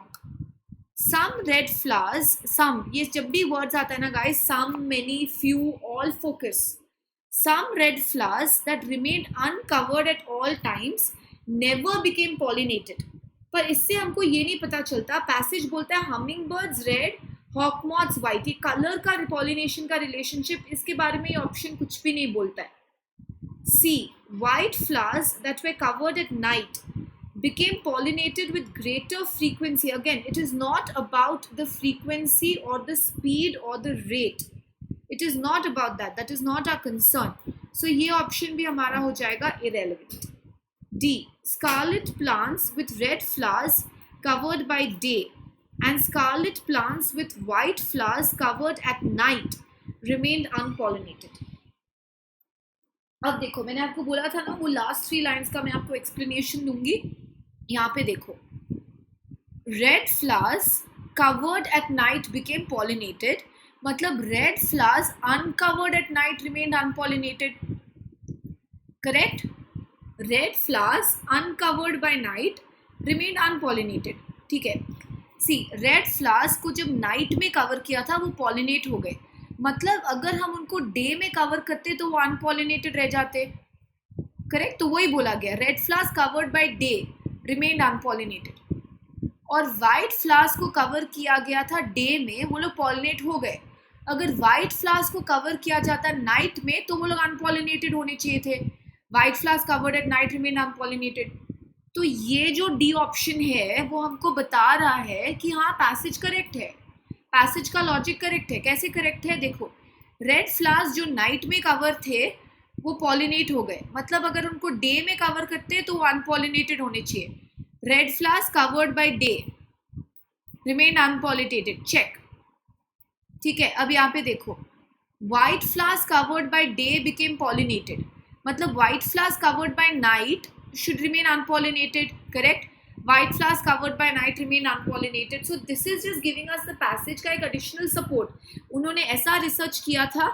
Some red flowers, some, ये जब भी words आता है ना guys, some, many, few, all, focus. Some red flowers that remained uncovered at all times never became pollinated. पर इससे हमको ये नहीं पता चलता, पैसेज बोलता है hummingbirds red, hawk moths white, ये कलर का pollination का relationship, इसके बारे में ये ऑप्शन कुछ भी नहीं बोलता है. C, white flowers that were covered at night became pollinated with greater frequency. Again, it is not about the frequency or the speed or the rate. It is not about that. That is not our concern. So ये option भी हमारा हो जाएगा irrelevant. D, scarlet plants with red flowers covered by day and scarlet plants with white flowers covered at night remained unpollinated. अब देखो, मैंने आपको बोला था ना वो लास्ट 3 लाइन्स का मैं आपको एक्सप्लेनेशन दूंगी. यहाँ पे देखो, red flowers covered at night became pollinated, मतलब red flowers uncovered at night remained unpollinated. Correct, red flowers uncovered by night remained unpollinated. ठीक है, सी, रेड फ्लावर्स को जब नाइट में कवर किया था वो पॉलिनेट हो गए, मतलब अगर हम उनको डे में कवर करते तो वो अनपॉलिनेटेड रह जाते. करेक्ट, तो वही बोला गया, red flowers covered by day remained unpollinated. और वाइट फ्लावर्स को कवर किया गया था डे में, वो लोग पॉलिनेट हो गए. अगर वाइट फ्लावर्स को कवर किया जाता नाइट में तो वो लोग अनपॉलिनेटेड होने चाहिए थे. White flowers covered at night remain unpollinated. तो ये जो डी ऑप्शन है वो हमको बता रहा है कि हाँ पैसेज करेक्ट है. पैसेज का लॉजिक करेक्ट है। कैसे करेक्ट है देखो, रेड फ्लावर्स जो नाइट में कवर थे वो पॉलिनेट हो गए, मतलब अगर उनको डे में कवर करते हैं तो वो अनपॉलिनेटेड होने चाहिए। Red flowers covered by day remain unpollinated, check. ठीक है, अब यहाँ पे देखो, white flowers covered by day became pollinated, मतलब white flowers covered by night should remain unpollinated, correct? White flowers covered by night remain unpollinated. So this is just giving us the passage का एक additional support. उन्होंने ऐसा research किया था,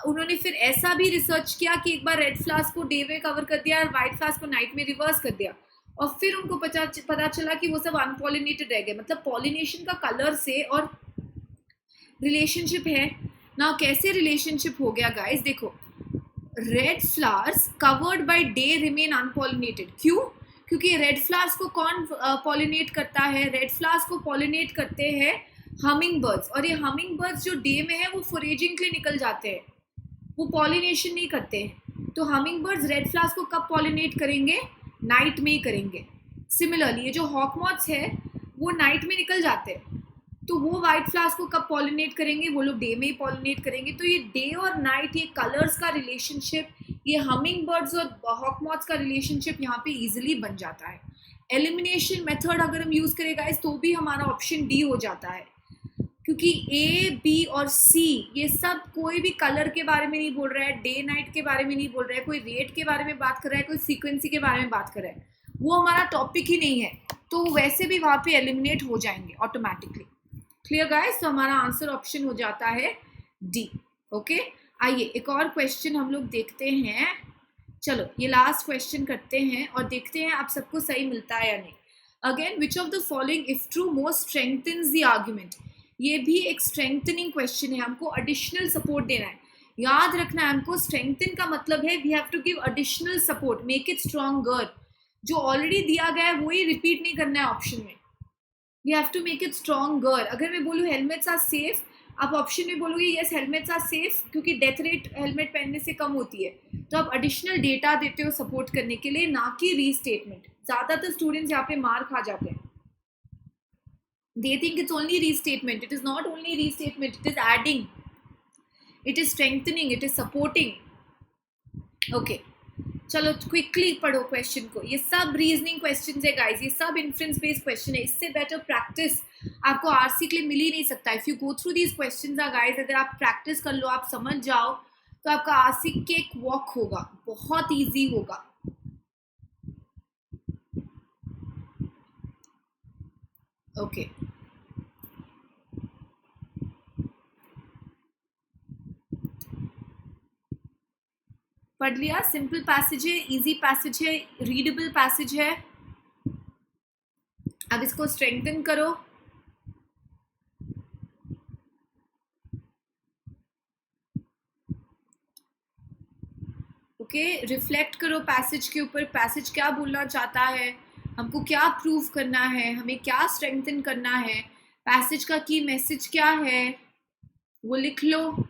उन्होंने फिर ऐसा भी रिसर्च किया कि एक बार रेड फ्लावर्स को डे में कवर कर दिया और व्हाइट फ्लावर्स को नाइट में रिवर्स कर दिया, और फिर उनको पता चला कि वो सब अनपॉलिनेटेड रह गए। मतलब पॉलिनेशन का कलर से और रिलेशनशिप है ना। कैसे रिलेशनशिप हो गया गाइस, देखो, red flowers covered by day remain unpollinated. क्यों? क्योंकि रेड फ्लावर्स को कौन पॉलिनेट करता है? रेड फ्लावर्स को पॉलिनेट करते हैं हमिंग बर्ड्स, और ये हमिंग बर्ड्स जो डे में है वो फोरेजिंग के लिए निकल जाते हैं, वो पॉलिनेशन नहीं करते हैं। तो हमिंग बर्ड्स रेड फ्लावर्स को कब पॉलिनेट करेंगे? नाइट में ही करेंगे। सिमिलरली ये जो हॉक मॉथ्स है वो नाइट में निकल जाते हैं, तो वो व्हाइट फ्लावर्स को कब पॉलिनेट करेंगे? वो लोग डे में ही पॉलिनेट करेंगे। तो ये डे और नाइट, ये कलर्स का रिलेशनशिप, ये हमिंग बर्ड्स और हॉक मॉथ्स का रिलेशनशिप यहाँ पे इजीली बन जाता है। एलिमिनेशन मेथड अगर हम यूज करें गाइस तो भी हमारा ऑप्शन डी हो जाता है, क्योंकि ए, बी और सी ये सब कोई भी कलर के बारे में नहीं बोल रहा है, डे नाइट के बारे में नहीं बोल रहा है, कोई रेट के बारे में बात कर रहा है, कोई फ्रीक्वेंसी के बारे में बात कर रहा है, वो हमारा टॉपिक ही नहीं है, तो वैसे भी वहाँ पे एलिमिनेट हो जाएंगे ऑटोमेटिकली। Clear guys? तो हमारा आंसर ऑप्शन हो जाता है डी। ओके, आइए एक और क्वेश्चन हम लोग देखते हैं। चलो ये लास्ट क्वेश्चन करते हैं और देखते हैं आप सबको सही मिलता है या नहीं। Again, which of the following if true more strengthens the argument. ये भी एक स्ट्रेंथनिंग क्वेश्चन है, हमको एडिशनल सपोर्ट देना है। याद रखना है, हमको स्ट्रेंथन का मतलब है we have to give additional support, make it stronger. जो ऑलरेडी दिया गया है वही रिपीट नहीं करना है ऑप्शन में, we have to make it stronger. अगर मैं बोलूँ हेलमेट्स आर सेफ, आप ऑप्शन में बोलोगे यस हेलमेट्स आर सेफ क्योंकि डेथ रेट हेलमेट पहनने से कम होती है, तो आप एडिशनल डेटा देते हो सपोर्ट करने के लिए, ना कि रीस्टेटमेंट। ज़्यादातर स्टूडेंट्स यहाँ पे मार खा जाते हैं, they think it's only restatement. It is not only restatement, it is adding, it is strengthening, it is supporting. Okay, चलो क्विकली पढ़ो क्वेश्चन को। ये सब रीजनिंग क्वेश्चंस है गाइस, ये सब इन्फ्रेंस बेस्ड क्वेश्चन है। इससे बेटर प्रैक्टिस आपको आरसी के लिए मिल ही नहीं सकता। If you go through these questions guys, अगर आप प्रैक्टिस कर लो, आप समझ जाओ, तो आपका आरसी केक वॉक होगा, बहुत ईजी होगा। ओके, पढ़ लिया? सिंपल पैसेज है, इजी पैसेज है, रीडेबल पैसेज है। अब इसको स्ट्रेंथन करो। ओके, रिफ्लेक्ट करो पैसेज के ऊपर, पैसेज क्या बोलना चाहता है, हमको क्या प्रूव करना है, हमें क्या स्ट्रेंथन करना है, पैसेज का की मैसेज क्या है, वो लिख लो।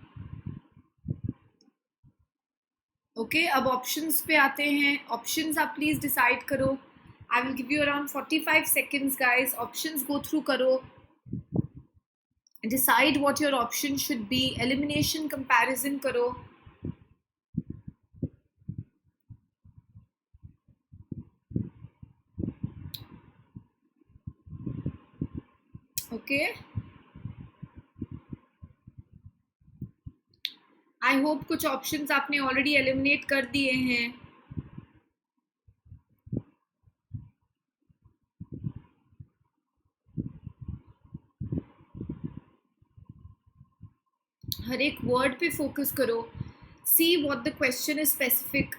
ओके, अब ऑप्शंस पे आते हैं। ऑप्शंस आप प्लीज डिसाइड करो। I will give you around 45 seconds guys, options go through करो, decide what your option should be, elimination comparison करो। ओके, आई होप कुछ ऑप्शंस आपने ऑलरेडी एलिमिनेट कर दिए हैं। हर एक वर्ड पे फोकस करो। See what the question is specific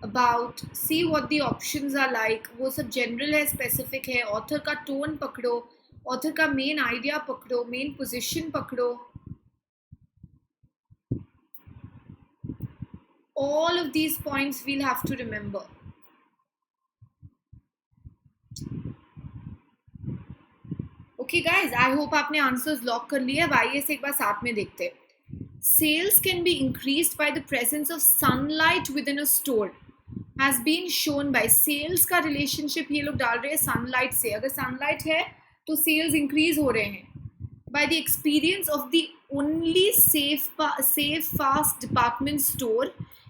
about, see what the options are like, वो सब जनरल है, स्पेसिफिक है। ऑथर का टोन पकड़ो, ऑथर का मेन आइडिया पकड़ो, मेन पोजीशन पकड़ो। All of these points we'll have to remember. Okay guys, I hope आपने आंसर्स लॉक कर लिए। अब आइए से एक बार साथ में देखते हैं। Sales can be increased by the presence of sunlight within a store. Has been shown by sales का relationship ये लोग डाल रहे हैं sunlight से। अगर sunlight है तो sales increase हो रहे हैं। by the experience of the only safe fast department store.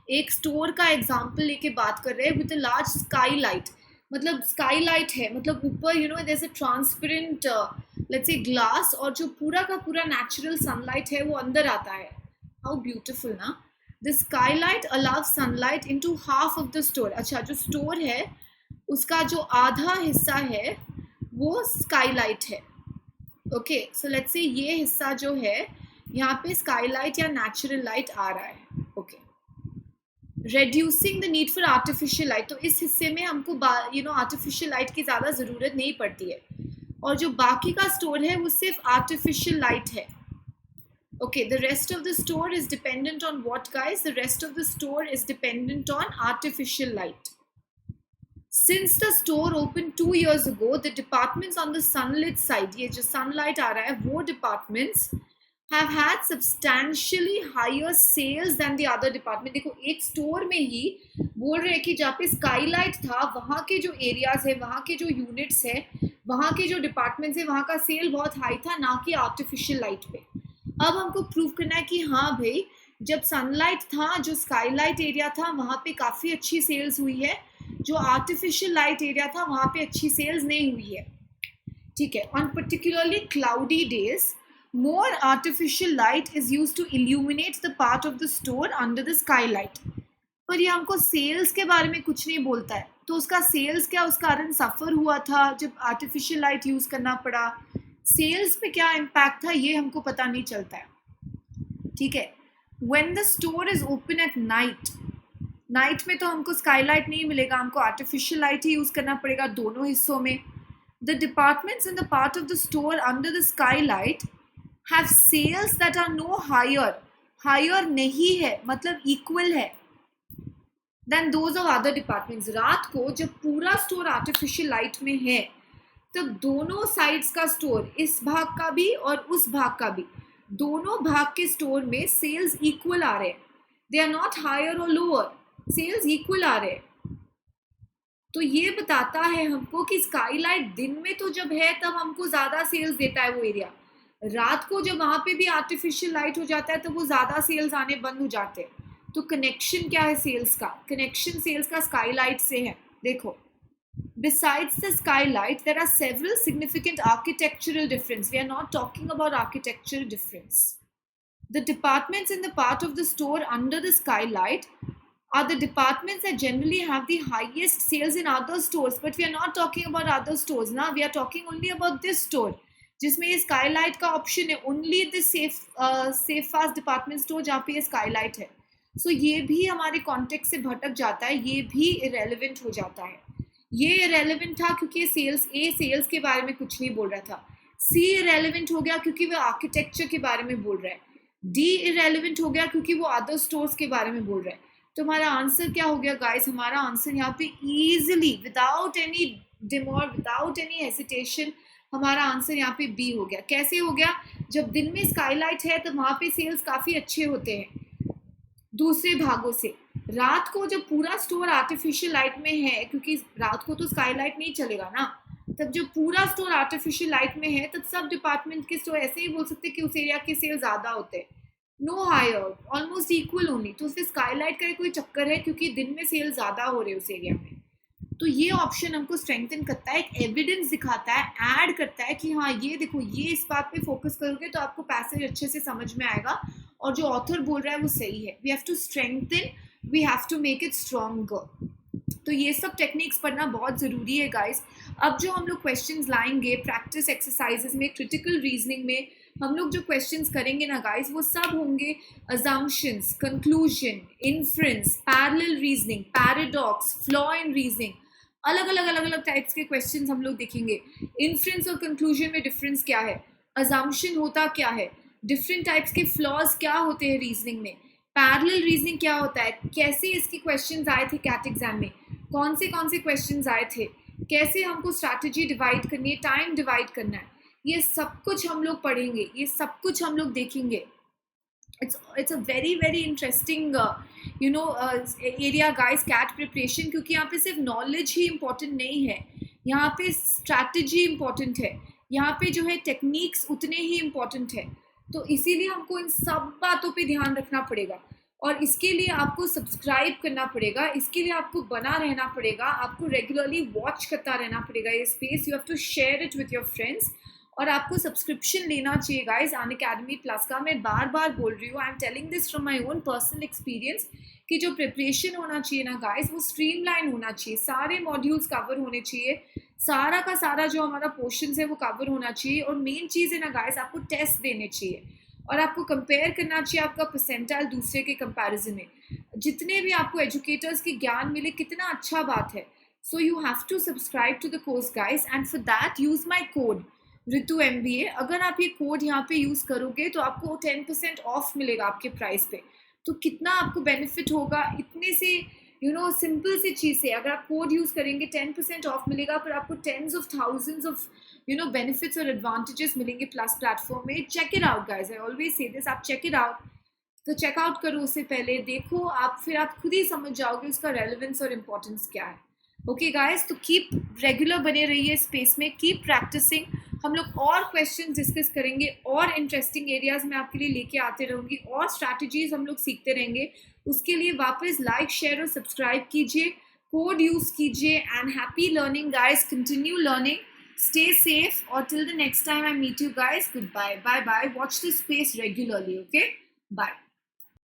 एक स्टोर का एग्जांपल लेके बात कर रहे हैं with a large skylight. मतलब स्काई लाइट है, मतलब ऊपर you know there is a transparent let's say glass, और जो पूरा का पूरा नेचुरल सनलाइट है वो अंदर आता है. हाउ ब्यूटीफुल ना. The sky light allow sunlight into half of the store. अच्छा, जो स्टोर है उसका जो आधा हिस्सा है वो स्काई लाइट है. ओके, सो लेट्स से ये हिस्सा जो है यहाँ पे स्काई लाइट या नेचुरल लाइट आ रहा है. Okay, reducing the need for artificial light. तो इस हिस्से में हमको आर्टिफिशियल लाइट की ज़्यादा ज़रूरत नहीं पड़ती है, और जो बाकी का स्टोर है वो सिर्फ आर्टिफिशियल लाइट है. Okay, the rest of the store is dependent on what guys? The rest of the store is dependent on artificial light. Since the store opened 2 years ago, the departments on the sunlit side, ये जो sunlight आ रहा है, वो departments have had substantially higher sales than the other department. देखो, एक store में ही बोल रहे हैं कि जहाँ पे skylight था वहाँ के जो areas है, वहाँ के जो units है, वहाँ के जो departments है, वहाँ का sale बहुत high था, ना कि artificial light पे. अब हमको प्रूव करना है कि हाँ भाई, जब सनलाइट था, जो स्काईलाइट एरिया था, वहाँ पे काफ़ी अच्छी सेल्स हुई है, जो आर्टिफिशियल लाइट एरिया था वहाँ पे अच्छी सेल्स नहीं हुई है. ठीक है, on particularly cloudy days more artificial light is use to illuminate the part of the store under the skylight. पर ये हमको सेल्स के बारे में कुछ नहीं बोलता है. तो उसका सेल्स क्या उस कारण सफ़र हुआ था जब आर्टिफिशियल लाइट यूज़ करना पड़ा, सेल्स पे क्या इम्पैक्ट था, ये हमको पता नहीं चलता है. ठीक है, when the store is open at night, night में तो हमको स्काईलाइट नहीं मिलेगा, हमको आर्टिफिशियल लाइट ही यूज़ करना पड़ेगा दोनों हिस्सों में. The departments in the part of the store under the skylight have sales that are no higher, higher नहीं है मतलब इक्वल है, then those of other departments. रात को जब पूरा स्टोर आर्टिफिशियल लाइट में है, तो दोनों साइड्स का स्टोर, इस भाग का भी और उस भाग का भी, दोनों भाग के स्टोर में सेल्स इक्वल आ रहे हैं. दे आर नॉट हायर और लोअर, सेल्स इक्वल आ रहे हैं. तो ये बताता है हमको कि स्काईलाइट दिन में तो जब है तब हमको ज़्यादा सेल्स देता है वो एरिया, रात को जब वहाँ पे भी आर्टिफिशियल लाइट हो जाता है तो वो ज़्यादा सेल्स आने बंद हो जाते हैं. तो कनेक्शन क्या है सेल्स का? कनेक्शन सेल्स का स्काईलाइट से है. देखो, besides the skylight there are several significant architectural differences. We are not talking about architectural difference. The departments in the part of the store under the skylight are the departments that generally have the highest sales in other stores, but we are not talking about other stores now. We are talking only about this store जिसमें ये skylight का option है. only the safe fast department store जहाँ पे ये skylight है. so ये भी हमारे context से भटक जाता है, ये भी irrelevant हो जाता है. ये इरेलीवेंट था क्योंकि सेल्स के बारे में कुछ नहीं बोल रहा था. सी इरेलीवेंट हो गया क्योंकि वो आर्किटेक्चर के बारे में बोल रहा है. डी इरेलीवेंट हो गया क्योंकि वो अदर स्टोर्स के बारे में बोल रहा है. तो हमारा आंसर क्या हो गया गाइस? हमारा आंसर यहाँ पे easily without any demur, without any hesitation, हमारा आंसर यहाँ पे बी हो गया. कैसे हो गया? जब दिन में स्काईलाइट है तो वहाँ पे सेल्स काफ़ी अच्छे होते हैं दूसरे भागों से. रात को जब पूरा स्टोर आर्टिफिशियल लाइट में है, क्योंकि रात को तो स्काईलाइट नहीं चलेगा ना, तब जब पूरा स्टोर आर्टिफिशियल लाइट में है तब सब डिपार्टमेंट के स्टोर ऐसे ही बोल सकते हैं कि उस एरिया के सेल ज़्यादा होते हैं. No higher, almost equal only. तो उससे स्काईलाइट का कोई चक्कर है क्योंकि दिन में सेल ज़्यादा हो रहे हैं उस एरिया में. तो ये ऑप्शन हमको स्ट्रेंथन करता है, एक एविडेंस दिखाता है, ऐड करता है कि हाँ ये देखो, ये इस बात पे फोकस करोगे तो आपको पैसेज अच्छे से समझ में आएगा और जो ऑथर बोल रहा है वो सही है. We have to strengthen, we have to make it stronger. तो ये सब टेक्निक्स पढ़ना बहुत ज़रूरी है गाइस. अब जो हम लोग क्वेश्चंस लाएंगे प्रैक्टिस एक्सरसाइजेस में, क्रिटिकल रीजनिंग में हम लोग जो क्वेश्चंस करेंगे ना गाइस, वो सब होंगे assumptions, conclusion, inference, parallel reasoning, paradox, flaw in reasoning. अलग अलग टाइप्स के क्वेश्चंस हम लोग देखेंगे. इन्फ्रेंस और कंक्लूजन में डिफरेंस क्या है, अजम्पशन होता क्या है, डिफरेंट टाइप्स के फ्लॉज क्या होते हैं रीजनिंग में, पैरेलल रीजनिंग क्या होता है, कैसे इसके क्वेश्चंस आए थे कैट एग्जाम में, कौन से क्वेश्चंस आए थे, कैसे हमको स्ट्रैटेजी डिवाइड करनी है, टाइम डिवाइड करना है, ये सब कुछ हम लोग पढ़ेंगे, ये सब कुछ हम लोग देखेंगे. it's a very interesting area guys, CAT preparation. क्योंकि यहाँ पे सिर्फ नॉलेज ही इम्पोर्टेंट नहीं है, यहाँ पे स्ट्रैटेजी इम्पोर्टेंट है. यहाँ पे जो है टेक्निक्स उतने ही इम्पोर्टेंट है। तो इसीलिए हमको इन सब बातों पे ध्यान रखना पड़ेगा और इसके लिए आपको सब्सक्राइब करना पड़ेगा, इसके लिए आपको बना रहना पड़ेगा, आपको रेगुलरली वॉच करता रहना पड़ेगा ये space. You have to share it with your friends और आपको सब्सक्रिप्शन लेना चाहिए गाइज अनअकैडमी प्लस का। मैं बार बार बोल रही हूँ, I am telling this from my own personal experience कि जो प्रिपरेशन होना चाहिए ना गाइज वो स्ट्रीमलाइन होना चाहिए, सारे मॉड्यूल्स कवर होने चाहिए, सारा का सारा जो हमारा पोर्शन है वो कवर होना चाहिए। और मेन चीज़ है ना गाइज, आपको टेस्ट देने चाहिए और आपको कंपेयर करना चाहिए आपका परसेंटाइल दूसरे के कंपैरिजन में। जितने भी आपको एजुकेटर्स के ज्ञान मिले कितना अच्छा बात है। So you have to subscribe to the course guys and for that use my code Ritu MBA। अगर आप ये कोड यहाँ पे यूज करोगे तो आपको 10% ऑफ मिलेगा आपके प्राइस पे। तो कितना आपको बेनिफिट होगा इतने से सिंपल सी चीज है। अगर आप कोड यूज करेंगे 10% ऑफ मिलेगा, पर आपको tens of thousands of benefits और एडवांटेजेस मिलेंगे प्लस प्लेटफॉर्म में। Check it out guys, I always say this, आप चेक इट आउट। तो चेकआउट करो उससे पहले, देखो आप, फिर आप खुद ही समझ जाओगे उसका रेलेवेंस और इम्पोर्टेंस क्या है। ओके गाइज, तो कीप रेगुलर बने रहिए स्पेस में, कीप प्रैक्टिसिंग। हम लोग और क्वेश्चन डिस्कस करेंगे और इंटरेस्टिंग एरियाज में आपके लिए लेके आते रहूंगी और स्ट्रैटेजीज हम लोग सीखते रहेंगे। उसके लिए वापस लाइक शेयर और सब्सक्राइब कीजिए, कोड यूज कीजिए and happy learning guys, continue learning, stay safe, or till the next time I meet you guys, goodbye, bye bye, watch this space regularly, okay, bye.